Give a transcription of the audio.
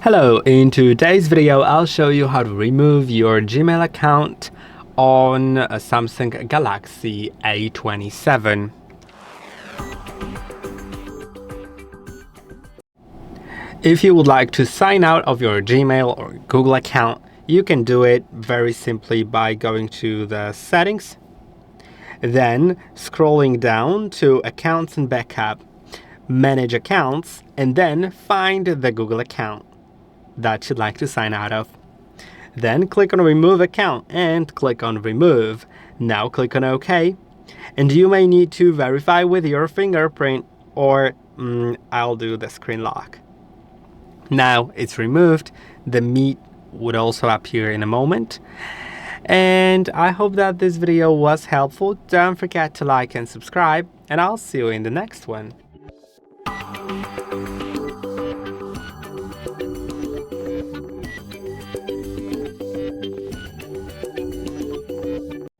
Hello, in today's video I'll show you how to remove your Gmail account on a Samsung Galaxy A27. If you would like to sign out of your Gmail or Google account, you can do it very simply by going to the settings, then scrolling down to Accounts and Backup, Manage Accounts, and then find the Google account that you'd like to sign out of. Then click on Remove Account and click on Remove. Now click on OK. And you may need to verify with your fingerprint, or I'll do the screen lock. Now it's removed. The meat would also appear in a moment. And I hope that this video was helpful. Don't forget to like and subscribe, and I'll see you in the next one.